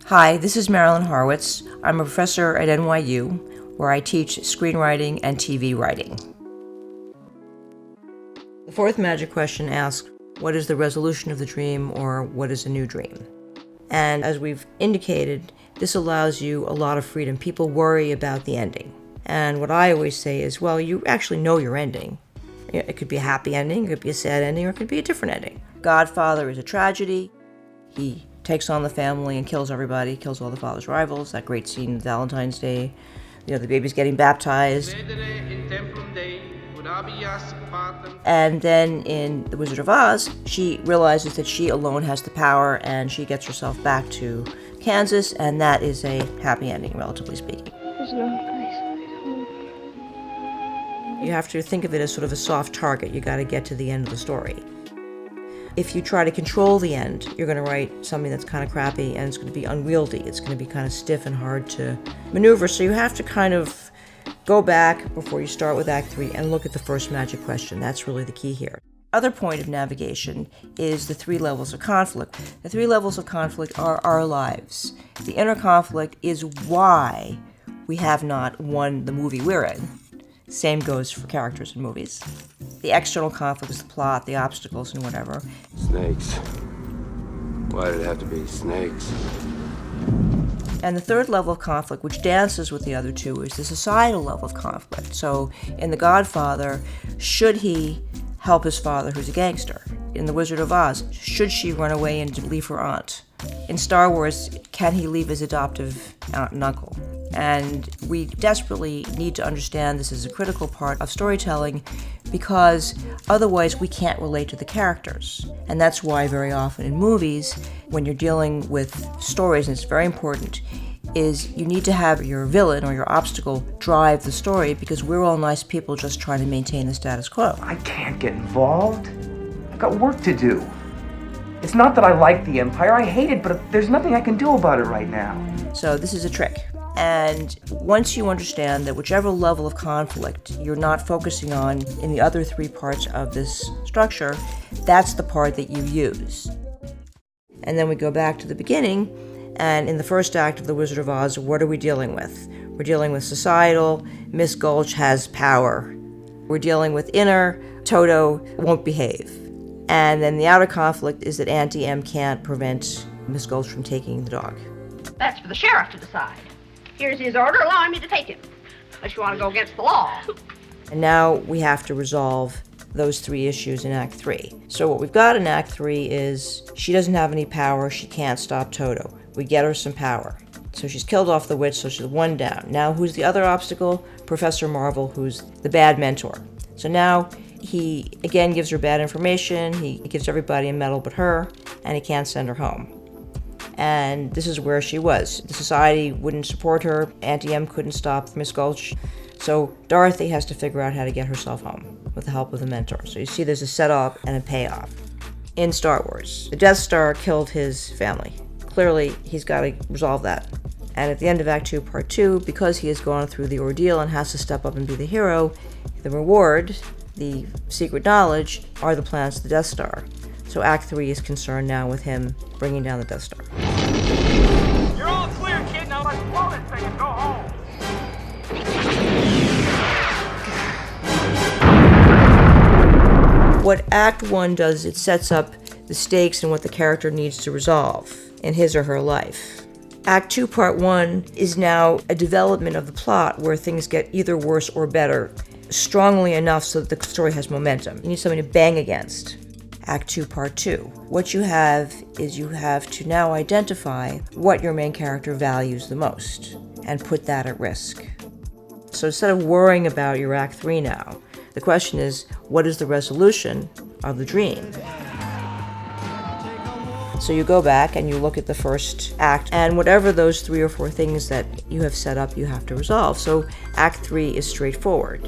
Hi, this is Marilyn Horowitz. I'm a professor at NYU, where I teach screenwriting and TV writing. The fourth magic question asks, what is the resolution of the dream, or what is a new dream? And as we've indicated, this allows you a lot of freedom. People worry about the ending. And what I always say is, well, you actually know your ending. It could be a happy ending, it could be a sad ending, or it could be a different ending. Godfather is a tragedy. He takes on the family and kills everybody, kills all the father's rivals. That great scene in Valentine's Day. The baby's getting baptized. And then in The Wizard of Oz, she realizes that she alone has the power and she gets herself back to Kansas, and that is a happy ending, relatively speaking. There's no place like home. You have to think of it as sort of a soft target. You got to get to the end of the story. If you try to control the end, you're going to write something that's kind of crappy and it's going to be unwieldy. It's going to be kind of stiff and hard to maneuver. So you have to kind of go back before you start with Act 3 and look at the first magic question. That's really the key here. Other point of navigation is the 3 levels of conflict. The 3 levels of conflict are our lives. The inner conflict is why we have not won the movie we're in. Same goes for characters in movies. The external conflict is the plot, the obstacles, and whatever. Snakes. Why did it have to be snakes? And the third level of conflict, which dances with the other two, is the societal level of conflict. So in The Godfather, should he help his father, who's a gangster? In The Wizard of Oz, should she run away and leave her aunt? In Star Wars, can he leave his adoptive aunt and uncle? And we desperately need to understand this is a critical part of storytelling, because otherwise we can't relate to the characters. And that's why very often in movies, when you're dealing with stories, and it's very important, is you need to have your villain or your obstacle drive the story, because we're all nice people just trying to maintain the status quo. I can't get involved. I've got work to do. It's not that I like the Empire, I hate it, but there's nothing I can do about it right now. So this is a trick. And once you understand that whichever level of conflict you're not focusing on in the other 3 parts of this structure, that's the part that you use. And then we go back to the beginning, and in the first act of The Wizard of Oz, what are we dealing with? We're dealing with societal, Miss Gulch has power. We're dealing with inner, Toto won't behave. And then the outer conflict is that Auntie M can't prevent Miss Gulch from taking the dog. That's for the sheriff to decide. Here's his order allowing me to take him, unless you want to go against the law. And now we have to resolve those 3 issues in Act 3. So what we've got in Act 3 is she doesn't have any power, she can't stop Toto. We get her some power. So she's killed off the witch, so she's 1 down. Now who's the other obstacle? Professor Marvel, who's the bad mentor. So now he again gives her bad information, he gives everybody a medal but her, and he can't send her home. And this is where she was. The society wouldn't support her. Auntie M couldn't stop Miss Gulch. So Dorothy has to figure out how to get herself home with the help of the mentor. So you see there's a setup and a payoff. In Star Wars, the Death Star killed his family. Clearly, he's got to resolve that. And at the end of Act 2, Part 2, because he has gone through the ordeal and has to step up and be the hero, the reward, the secret knowledge, are the plans to the Death Star. So Act 3 is concerned now with him bringing down the Death Star. You're all clear, kid. Now let's blow this thing and go home. What Act 1 does, it sets up the stakes and what the character needs to resolve in his or her life. Act 2, Part 1 is now a development of the plot where things get either worse or better, strongly enough so that the story has momentum. You need something to bang against. Act 2, Part 2. What you have is you have to now identify what your main character values the most and put that at risk. So instead of worrying about your Act 3 now, the question is, what is the resolution of the dream? So you go back and you look at the first act, and whatever those 3 or 4 things that you have set up, you have to resolve. So Act 3 is straightforward.